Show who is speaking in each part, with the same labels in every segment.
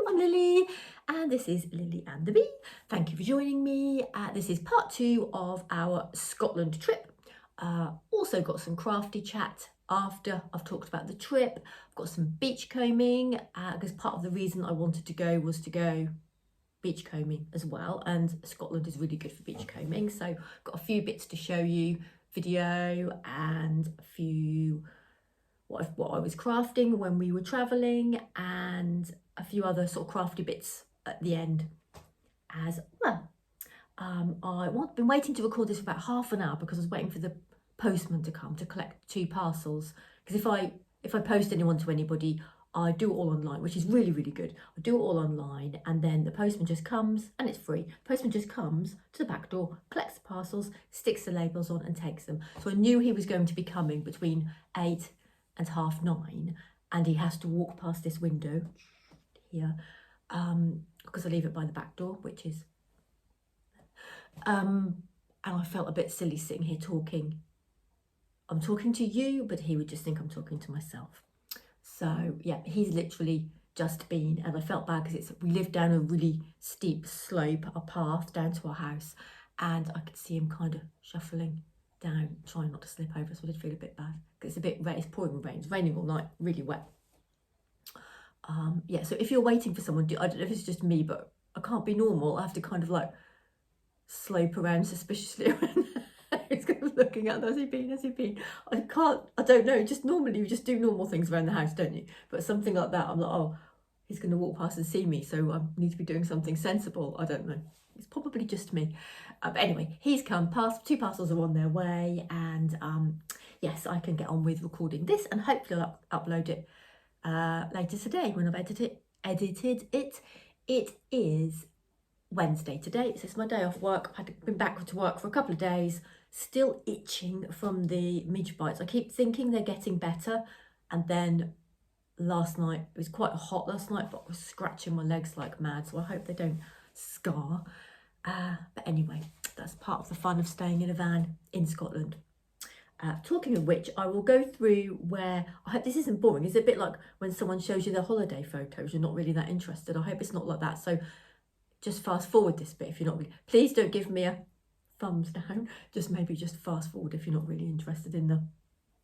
Speaker 1: I'm Lily and this is Lily and the Bee. Thank you for joining me. This is part 2 of our Scotland trip. Also got some crafty chat after I've talked about the trip. I've got some beachcombing because part of the reason I wanted to go was to go beachcombing as well, and Scotland is really good for beachcombing, so I've got a few bits to show you, video and a few what I was crafting when we were travelling, and a few other sort of crafty bits at the end as well. I've been waiting to record this for about half an hour because I was waiting for the postman to come to collect 2 parcels, because if I post anyone to anybody, I do it all online, which is really, really good. I do it all online and then the postman just comes, and it's free. The postman just comes to the back door, collects the parcels, sticks the labels on and takes them. So I knew he was going to be coming between 8 and 9:30, and he has to walk past this window here because I leave it by the back door, which is and I felt a bit silly sitting here talking. I'm talking to you, but he would just think I'm talking to myself. So yeah, he's literally just been, and I felt bad because we live down a really steep slope, a path down to our house, and I could see him kind of shuffling down, trying not to slip over. So I did feel a bit bad because it's pouring rain. It's raining all night, really wet. Yeah, so if you're waiting for someone, I don't know if it's just me, but I can't be normal. I have to kind of like slope around suspiciously around. He's kind of looking at, has he been? I don't know, just normally you just do normal things around the house, don't you? But something like that, I'm like, oh, he's going to walk past and see me, so I need to be doing something sensible. I don't know, it's probably just me. But anyway, he's come past, 2 parcels are on their way, and yes, I can get on with recording this and hopefully I'll upload it later today when I've edited it. It is Wednesday today, so it's my day off work. I've been back to work for a couple of days, still itching from the midge bites. I keep thinking they're getting better, and then last night, it was quite hot last night, but I was scratching my legs like mad, so I hope they don't scar. But anyway, that's part of the fun of staying in a van in Scotland. Talking of which, I will go through where, I hope this isn't boring. It's a bit like when someone shows you their holiday photos, you're not really that interested. I hope it's not like that, so just fast forward this bit if you're not really, please don't give me a thumbs down, maybe just fast forward if you're not really interested in the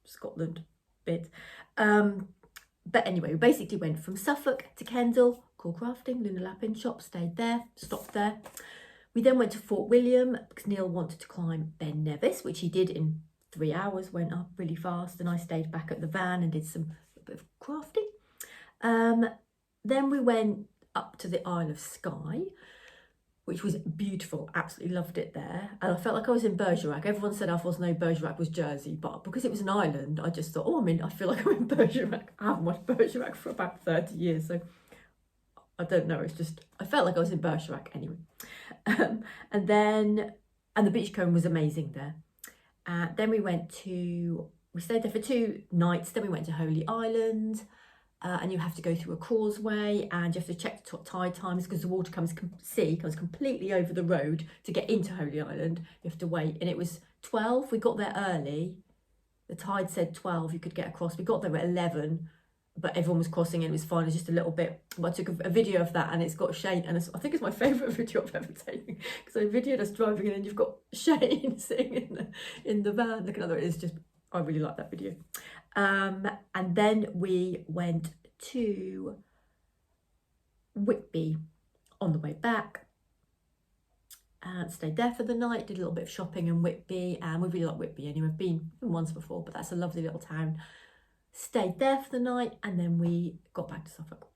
Speaker 1: Scotland bit. But anyway, we basically went from Suffolk to Kendal, Core Crafting, Lunar Lapping shop, stayed there, stopped there. We then went to Fort William because Neil wanted to climb Ben Nevis, which he did in 3 hours, went up really fast, and I stayed back at the van and did a bit of crafting. Then we went up to the Isle of Skye, which was beautiful, absolutely loved it there, and I felt like I was in Bergerac. Everyone said I was no, Bergerac was Jersey, but because it was an island, I just thought, oh, I feel like I'm in Bergerac. I haven't watched Bergerac for about 30 years, so I don't know, it's just, I felt like I was in Bergerac anyway. And the beachcomb was amazing there. Then we stayed there for 2 nights, then we went to Holy Island, and you have to go through a causeway, and you have to check the tide times because the water comes completely over the road to get into Holy Island. You have to wait, and it was 12. We got there early. The tide said 12 you could get across. We got there at 11, but everyone was crossing and it was fine. It was just a little bit. I took a video of that, and it's got Shane, and I think it's my favourite video I've ever taken because I videoed us driving, and then you've got Shane sitting in the van looking at it. It's just, I really like that video. And then we went to Whitby on the way back and stayed there for the night, did a little bit of shopping in Whitby, and we really like Whitby anyway. I've been once before, but that's a lovely little town. Stayed there for the night, and then we got back to Suffolk.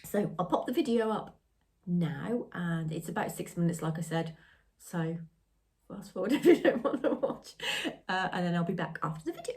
Speaker 1: So I'll pop the video up now, and it's about 6 minutes, like I said, so fast forward if you don't want to watch, and then I'll be back after the video.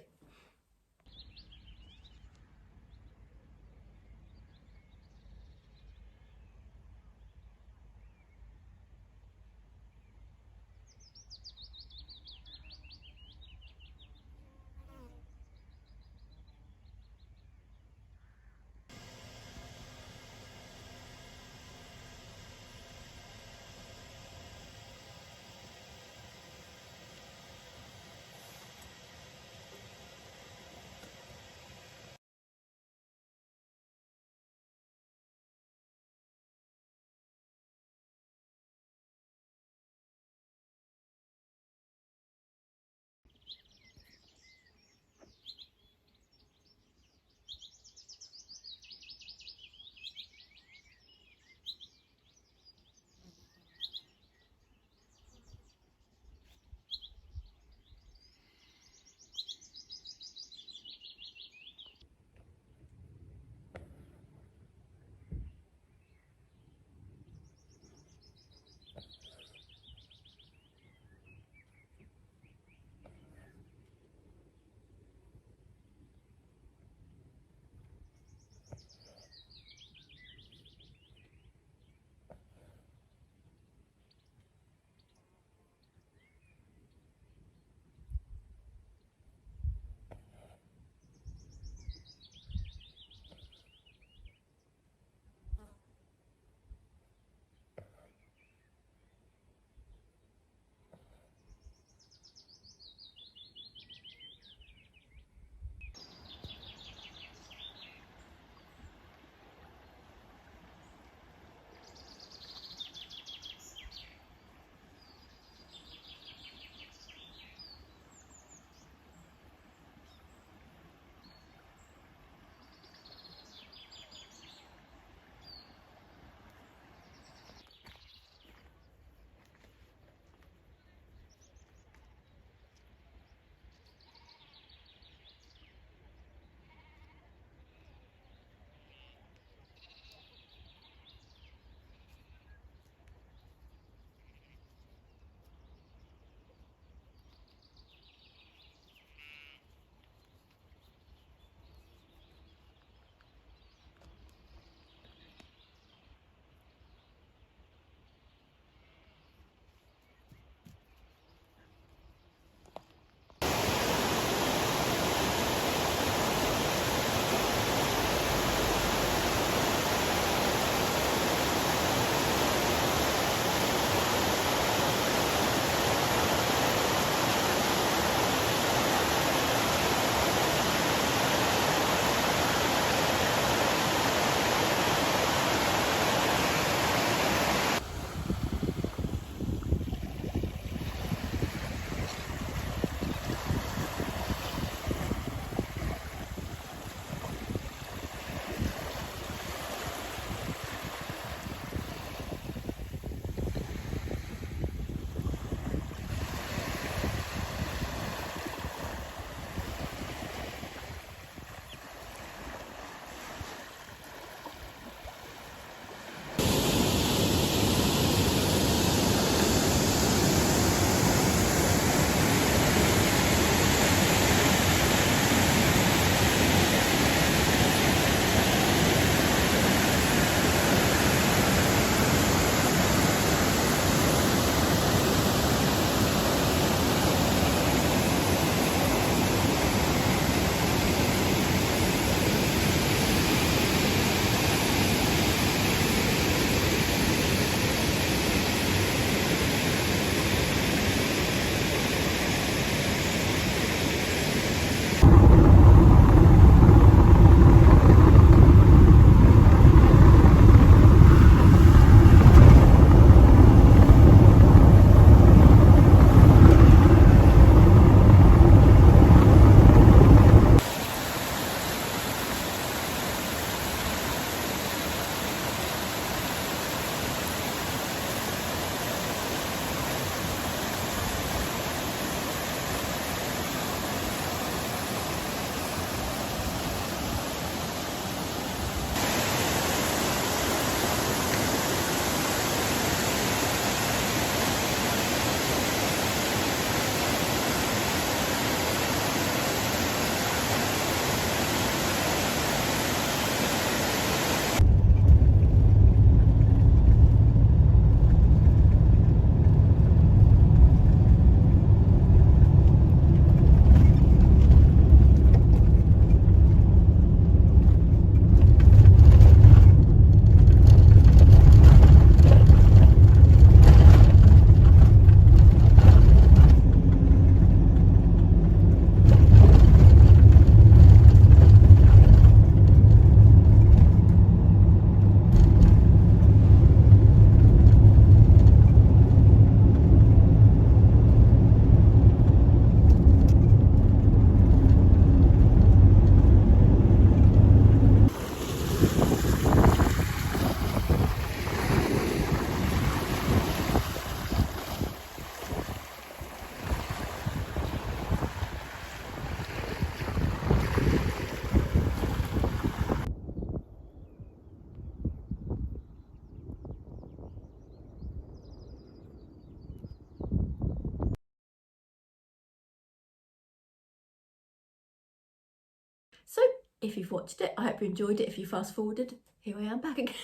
Speaker 1: So if you've watched it, I hope you enjoyed it. If you fast forwarded, here I am back again.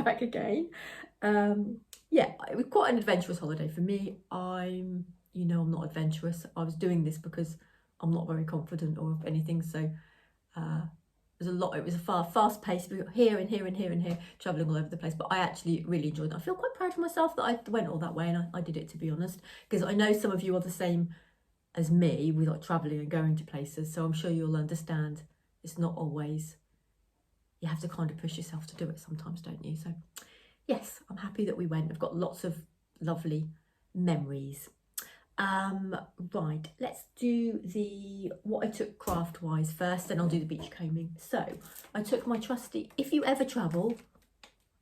Speaker 1: back again. Yeah, it was quite an adventurous holiday for me. I'm not adventurous. I was doing this because I'm not very confident or anything. So it was a fast pace. We were here and here and here and here, travelling all over the place. But I actually really enjoyed it. I feel quite proud of myself that I went all that way, and I did it, to be honest. Because I know some of you are the same as me. We like travelling and going to places. So I'm sure you'll understand. It's not always, you have to kind of push yourself to do it sometimes, don't you? So yes, I'm happy that we went. I've got lots of lovely memories. Right, let's do what I took craft wise first, then I'll do the beach combing. So I took my trusty, if you ever travel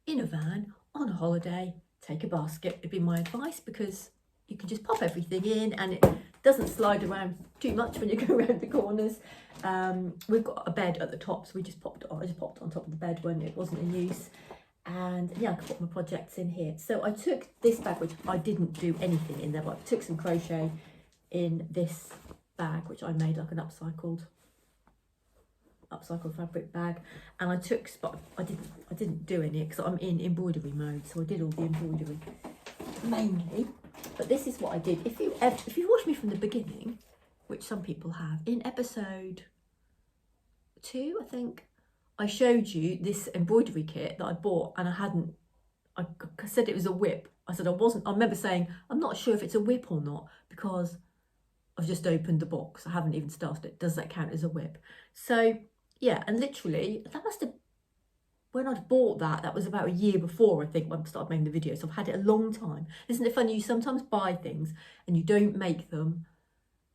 Speaker 1: in a van on a holiday, take a basket. It'd be my advice, because you can just pop everything in and it doesn't slide around too much when you go around the corners. We've got a bed at the top, so I just popped on top of the bed when it wasn't in use. And yeah, I could put my projects in here. So I took this bag, which I didn't do anything in there, but I took some crochet in this bag, which I made like an upcycled fabric bag. And I took, but I didn't do any because I'm in embroidery mode, so I did all the embroidery mainly. But this is what I did. If you watched me from the beginning, which some people have, in episode 2, I think, I showed you this embroidery kit that I bought, and I said it was a whip. I said I remember saying, I'm not sure if it's a whip or not, because I've just opened the box. I haven't even started it. Does that count as a whip? So yeah, and literally, when I'd bought that was about a year before, I think, when I started making the video. So I've had it a long time. Isn't it funny? You sometimes buy things and you don't make them,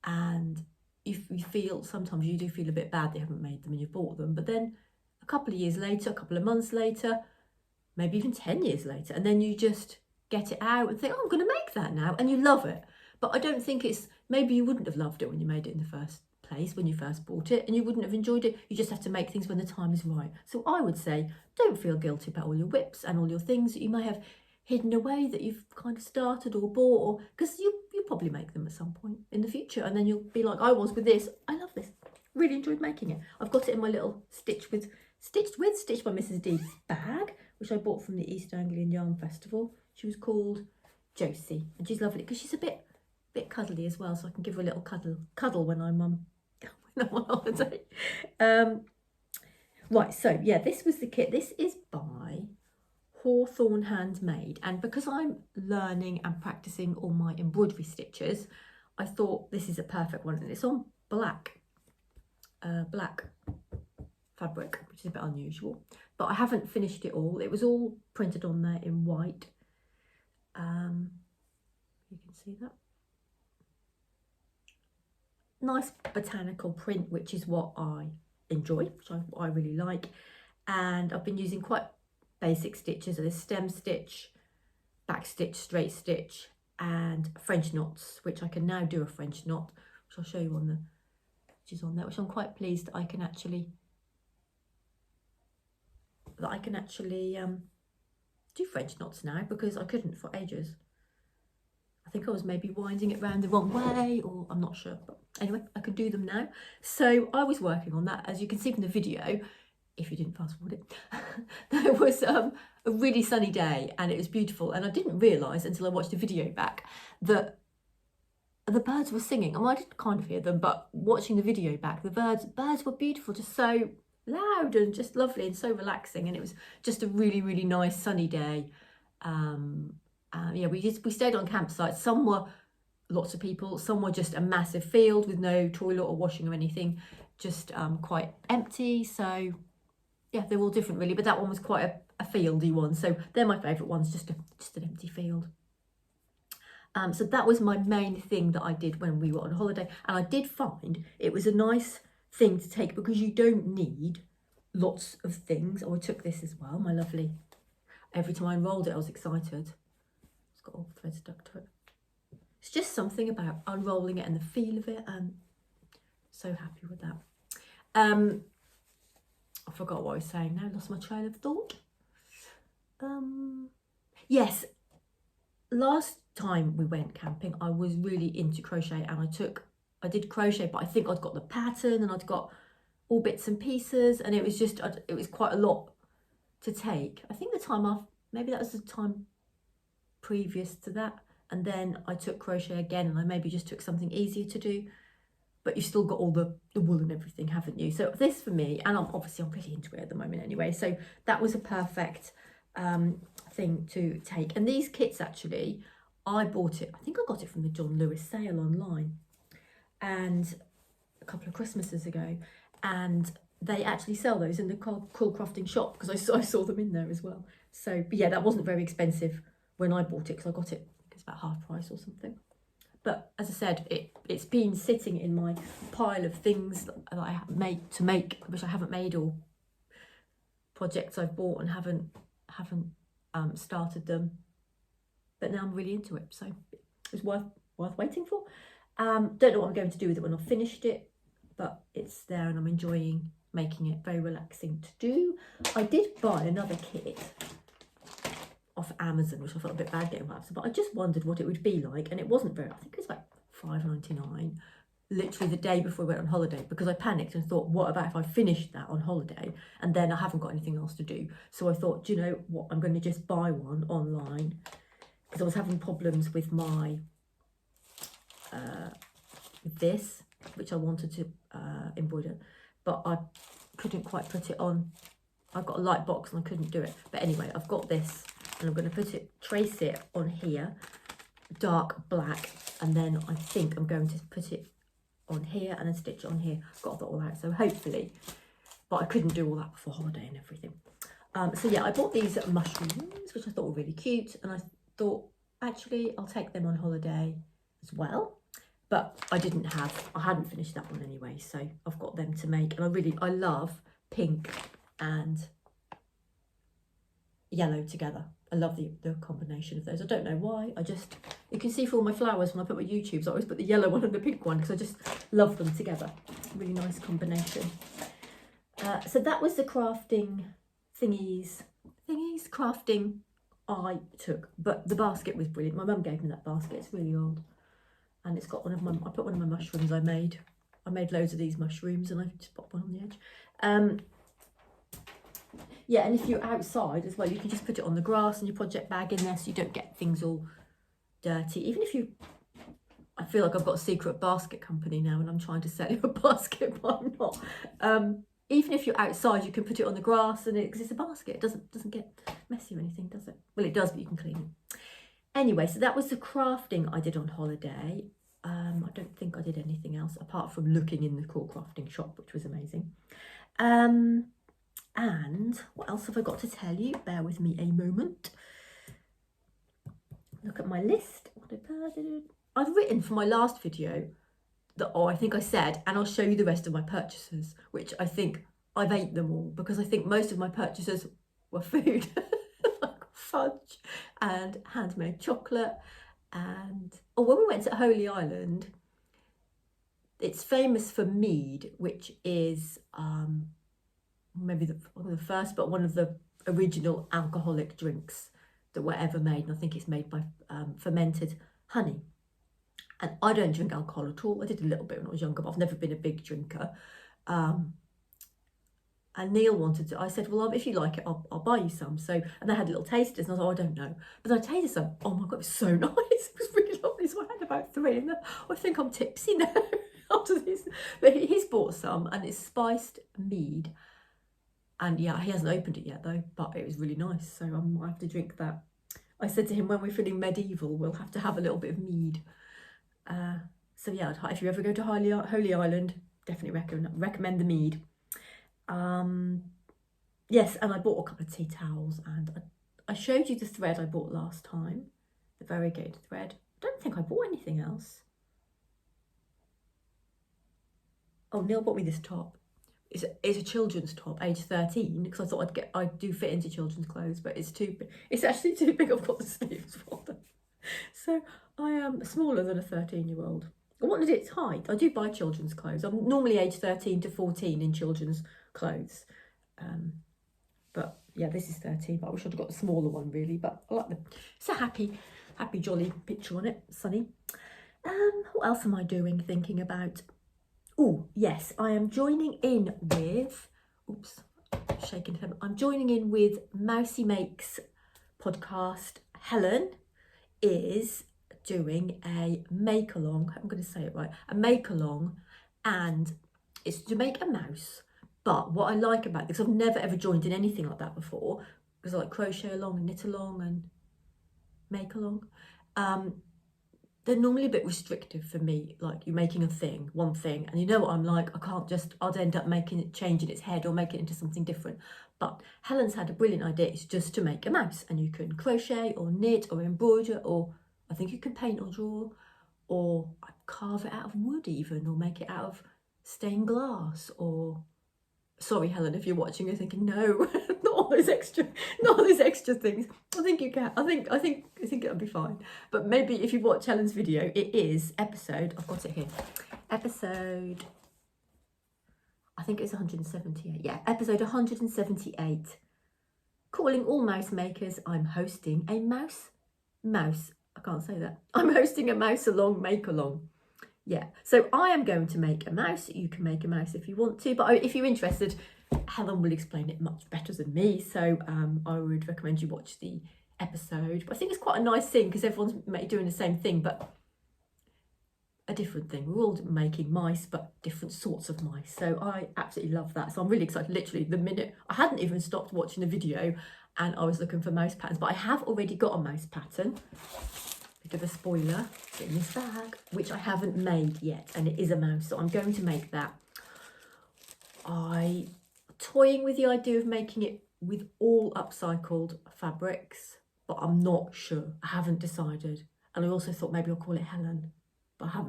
Speaker 1: and sometimes you do feel a bit bad they haven't made them and you've bought them. But then a couple of years later, a couple of months later, maybe even 10 years later, and then you just get it out and think, oh, I'm going to make that now, and you love it. But I don't think maybe you wouldn't have loved it when you made it in the first place, when you first bought it, and you wouldn't have enjoyed it. You just have to make things when the time is right. So I would say, don't feel guilty about all your whips and all your things that you may have hidden away that you've kind of started or bought, because you'll probably make them at some point in the future, and then you'll be like I was with this. I love this. Really enjoyed making it. I've got it in my little Stitched by Mrs. D bag, which I bought from the East Anglian Yarn Festival. She was called Josie, and she's lovely because she's a bit cuddly as well, so I can give her a little cuddle when I'm on holiday. Right, so yeah, this was the kit. This is by Hawthorne Handmade, and because I'm learning and practicing all my embroidery stitches, I thought this is a perfect one, and it's on black fabric, which is a bit unusual, but I haven't finished it all. It was all printed on there in white. You can see that nice botanical print, which is what I enjoy, which I really like. And I've been using quite basic stitches. So there's stem stitch, back stitch, straight stitch, and French knots, which I can now do a French knot, which I'll show you on the pictures on there, which I'm quite pleased that I can actually do French knots now, because I couldn't for ages. I think I was maybe winding it round the wrong way, or I'm not sure, but anyway, I can do them now. So I was working on that. As you can see from the video, if you didn't fast forward it, there was a really sunny day and it was beautiful, and I didn't realise until I watched the video back that the birds were singing. I did kind of hear them, but watching the video back, the birds were beautiful, just so loud and just lovely and so relaxing, and it was just a really, really nice sunny day. Yeah, we stayed on campsites. Some were lots of people, some were just a massive field with no toilet or washing or anything, just quite empty. So yeah, they're all different really, but that one was quite a fieldy one, so they're my favourite ones, just an empty field. So that was my main thing that I did when we were on holiday, and I did find it was a nice thing to take because you don't need lots of things. Oh, I took this as well, my lovely, every time I unrolled it I was excited. It's got all the threads stuck to it. It's just something about unrolling it and the feel of it, and so happy with that. I forgot what I was saying now, lost my train of thought. Yes, last time we went camping I was really into crochet, and I did crochet, but I think I'd got the pattern and I'd got all bits and pieces, and it was just, it was quite a lot to take. I think the time off, maybe that was the time previous to that, and then I took crochet again, and I maybe just took something easier to do, but you've still got all the wool and everything, haven't you? So this for me, and I'm really into it at the moment anyway, so that was a perfect thing to take. And these kits, actually, I bought it, I think I got it from the John Lewis sale online, and a couple of Christmases ago, and they actually sell those in the Cool Crafting shop, because I saw them in there as well. So, but yeah, that wasn't very expensive when I bought it, because I got it, it's about half price or something. But as I said, it's been sitting in my pile of things that I have made to make, which I haven't made, or projects I've bought and haven't started them. But now I'm really into it, so it's worth waiting for. Don't know what I'm going to do with it when I've finished it, but it's there and I'm enjoying making it. Very relaxing to do. I did buy another kit off Amazon, which I felt a bit bad getting by Amazon, but I just wondered what it would be like, and it wasn't very, I think it was like £5.99, literally the day before we went on holiday, because I panicked and thought, what about if I finished that on holiday and then I haven't got anything else to do? So I thought, do you know what, I'm going to just buy one online, because I was having problems with my this, which I wanted to embroider, but I couldn't quite put it on. I've got a light box and I couldn't do it. But anyway, I've got this, and I'm going to trace it on here, dark black, and then I think I'm going to put it on here and then stitch it on here. Got that all out, so hopefully, but I couldn't do all that before holiday and everything. So yeah, I bought these mushrooms, which I thought were really cute, and I thought, actually, I'll take them on holiday as well. But I hadn't finished that one anyway, so I've got them to make. And I love pink and yellow together. I love the combination of those. I don't know why, you can see for all my flowers when I put my YouTubes, I always put the yellow one and the pink one, because I just love them together. Really nice combination. So that was the crafting crafting I took, but the basket was brilliant. My mum gave me that basket, it's really old. And it's got I put one of my mushrooms I made loads of these mushrooms, and I just popped one on the edge. Yeah, and if you're outside as well, you can just put it on the grass and your project bag in there, so you don't get things all dirty. Even if I feel like I've got a secret basket company now, and I'm trying to sell you a basket, but I'm not. Even if you're outside, you can put it on the grass, and it's a basket. It doesn't get messy or anything, does it? Well, it does, but you can clean it. Anyway, so that was the crafting I did on holiday. I don't think I did anything else apart from looking in the Cool Crafting shop, which was amazing. And what else have I got to tell you? Bear with me a moment. Look at my list. I've written for my last video that, I think I said, and I'll show you the rest of my purchases, which I think I've ate them all, because I think most of my purchases were food. Fudge and handmade chocolate. And when we went to Holy Island, it's famous for mead, which is maybe one of the first, but one of the original alcoholic drinks that were ever made, and I think it's made by fermented honey. And I don't drink alcohol at all. I did a little bit when I was younger, but I've never been a big drinker. And Neil wanted to, I said, well, if you like it, I'll buy you some. So, and they had little tasters, and I thought, I don't know. But I tasted some, oh my God, it was so nice. It was really lovely. So I had about 3, and I think I'm tipsy now after this. But he's bought some, and it's spiced mead. And yeah, he hasn't opened it yet though, but it was really nice. So I might have to drink that. I said to him, when we're feeling medieval, we'll have to have a little bit of mead. So yeah, if you ever go to Holy Island, definitely recommend the mead. Yes, and I bought a couple of tea towels, and I showed you the thread I bought last time, the variegated thread. I don't think I bought anything else. Oh, Neil bought me this top. It's a children's top, age 13, because I thought I do fit into children's clothes, but it's too big. It's actually too big. I've got the sleeves for them. So I am smaller than a 13-year-old. I wanted its height. I do buy children's clothes. I'm normally age 13 to 14 in children's clothes. But yeah, this is 13, but I wish I'd got a smaller one really, but I like them. It's a happy, jolly picture on it, sunny. What else am I doing, thinking about? Oh, yes, I am joining in with, oops, shaking him. I'm joining in with Mousy Makes podcast. Helen is doing a make along. I'm going to say it right, a make along, and it's to make a mouse. But what I like about this, I've never ever joined in anything like that before, because I like crochet along and knit along and make along. They're normally a bit restrictive for me, like you're making a thing, one thing, and you know what I'm like, I can't just, I'd end up making it, changing its head or make it into something different. But Helen's had a brilliant idea. It's just to make a mouse, and you can crochet or knit or embroider, or I think you can paint or draw, or carve it out of wood even, or make it out of stained glass, or sorry Helen, if you're watching you're thinking no, not all those extra, not all those extra things. I think you can, I think it'll be fine. But maybe if you watch Helen's video, it is episode, I've got it here, episode, I think it's 178, yeah, episode 178, calling all mouse makers. I'm hosting a mouse, I can't say that, I'm hosting a mouse along make along. Yeah, so I am going to make a mouse. You can make a mouse if you want to, but if you're interested, Helen will explain it much better than me. So I would recommend you watch the episode. But I think it's quite a nice thing because everyone's doing the same thing, but a different thing. We're all making mice, but different sorts of mice. So I absolutely love that. So I'm really excited. Literally, the minute I hadn't even stopped watching the video and I was looking for mouse patterns, but I have already got a mouse pattern. Bit of a spoiler in this bag, which I haven't made yet, and it is a mouse, so I'm going to make that. I toying with the idea of making it with all upcycled fabrics, but I'm not sure. I haven't decided, and I also thought maybe I'll call it Helen, but I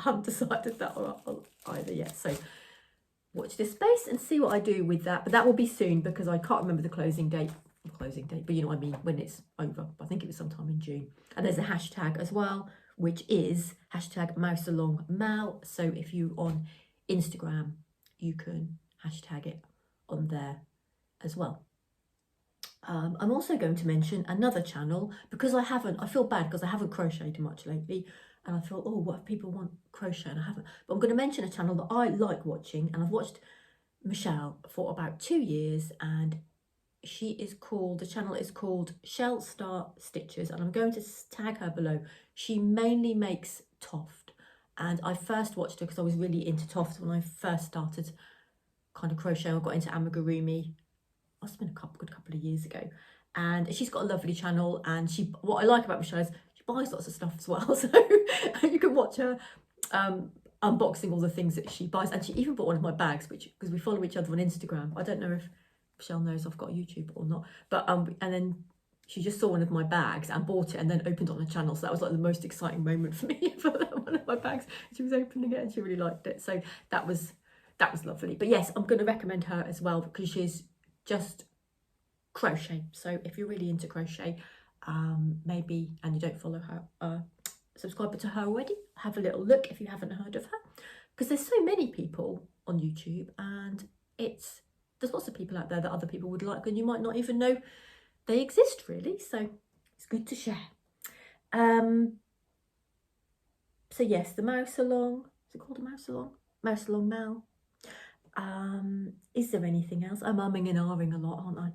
Speaker 1: haven't decided that either yet. So watch this space and see what I do with that, but that will be soon because I can't remember the closing date, but you know what I mean, when it's over. I think it was sometime in June. And there's a hashtag as well, which is hashtag mousealongmal. So if you on Instagram, you can hashtag it on there as well. I'm also going to mention another channel because I feel bad because I haven't crocheted much lately, and I thought, oh, what if people want crochet and I haven't. But I'm going to mention a channel that I like watching, and I've watched Michelle for about 2 years, and the channel is called Shell Star Stitches, and I'm going to tag her below. She mainly makes Toft, and I first watched her because I was really into Toft when I first started kind of crochet. I got into amigurumi, must have been a good couple of years ago, and she's got a lovely channel. And what I like about Michelle is she buys lots of stuff as well, so you can watch her unboxing all the things that she buys. And she even bought one of my bags, which, because we follow each other on Instagram, I don't know if Michelle knows I've got a YouTube or not, but and then she just saw one of my bags and bought it and then opened on the channel. So that was like the most exciting moment for me for one of my bags. She was opening it and she really liked it. So that was lovely. But yes, I'm going to recommend her as well because she's just crochet. So if you're really into crochet, maybe, and you don't follow her, subscribe to her already, have a little look if you haven't heard of her, because there's so many people on YouTube, and there's lots of people out there that other people would like, and you might not even know they exist really. So it's good to share. So yes, the mouse along. Is it called a mouse along? Mouse along Mal. Is there anything else? I'm umming and ahhing a lot, aren't I?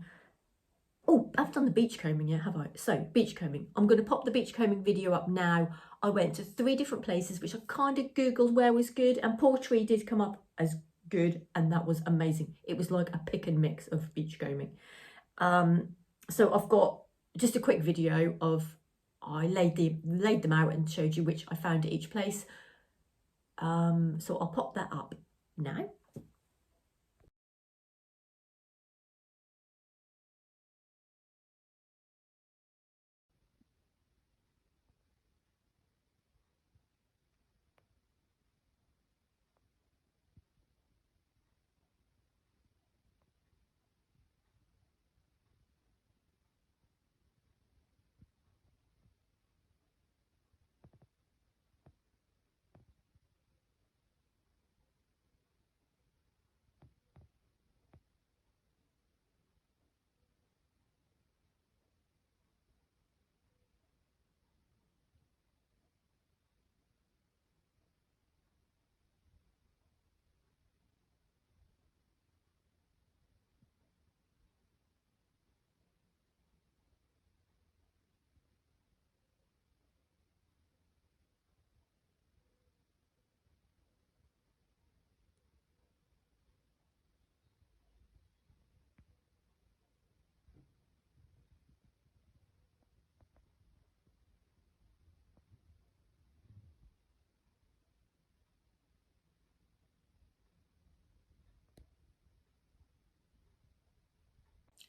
Speaker 1: Oh, I haven't done the beachcombing yet, have I? So, beachcombing. I'm going to pop the beachcombing video up now. I went to 3 different places, which I kind of Googled where was good, and Portree did come up as good, and that was amazing. It was like a pick and mix of beachcombing. So I've got just a quick video of, I laid them out and showed you which I found at each place. So I'll pop that up now.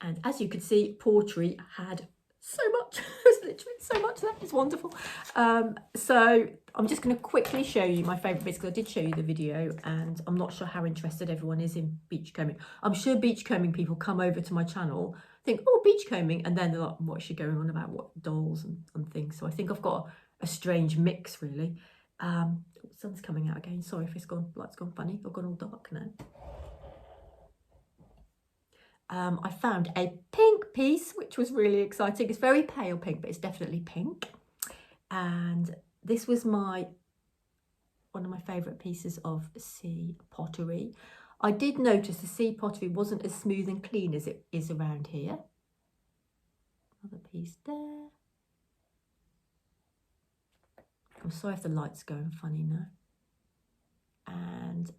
Speaker 1: And as you could see, Portrait had so much. There's literally so much there. It's wonderful. So I'm just going to quickly show you my favourite bits, because I did show you the video, and I'm not sure how interested everyone is in beachcombing. I'm sure beachcombing people come over to my channel, think, oh, beachcombing, and then they're like, what's she going on about, what dolls and things. So I think I've got a strange mix, really. Sun's coming out again. Sorry if light's gone funny. I've gone all dark now. I found a pink piece, which was really exciting. It's very pale pink, but it's definitely pink. And this was one of my favourite pieces of sea pottery. I did notice the sea pottery wasn't as smooth and clean as it is around here. Another piece there. I'm sorry if the light's going funny now. And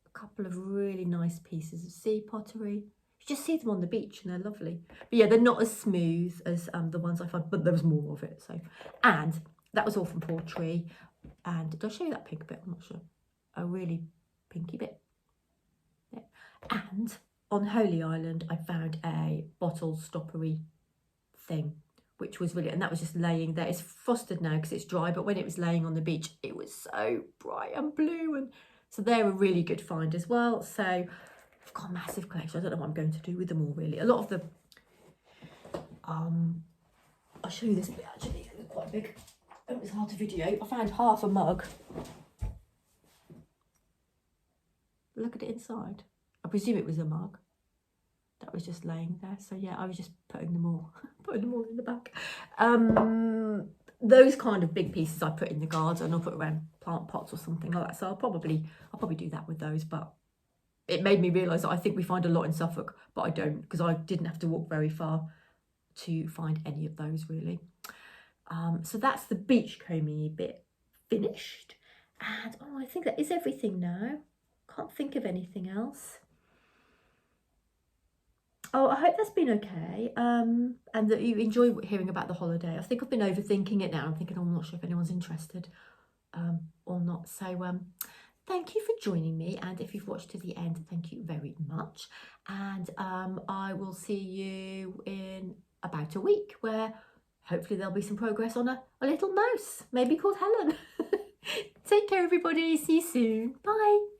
Speaker 1: a couple of really nice pieces of sea pottery. You just see them on the beach and they're lovely. But yeah, they're not as smooth as the ones I found, but there was more of it. So, and that was all from Portrait. And did I show you that pink bit? I'm not sure. A really pinky bit. Yeah. And on Holy Island, I found a bottle stoppery thing, which was really, and that was just laying there. It's frosted now because it's dry, but when it was laying on the beach, it was so bright and blue. And so they're a really good find as well. So I've got a massive collection. I don't know what I'm going to do with them all, really. A lot of the, I'll show you this bit actually, it's quite big. It was hard to video. I found half a mug. Look at it inside. I presume it was a mug that was just laying there. So yeah, I was just putting them all in the back. Those kind of big pieces I put in the garden, I'll put around plant pots or something like that. So I'll probably do that with those. But it made me realise that I think we find a lot in Suffolk, but I don't, because I didn't have to walk very far to find any of those really. So that's the beachcombing bit finished. And I think that is everything now. Can't think of anything else. Oh, I hope that's been okay, and that you enjoy hearing about the holiday. I think I've been overthinking it now. I'm thinking, oh, I'm not sure if anyone's interested or not. So thank you for joining me, and if you've watched to the end, thank you very much. And I will see you in about a week, where hopefully there'll be some progress on a little mouse, maybe called Helen. Take care, everybody. See you soon. Bye.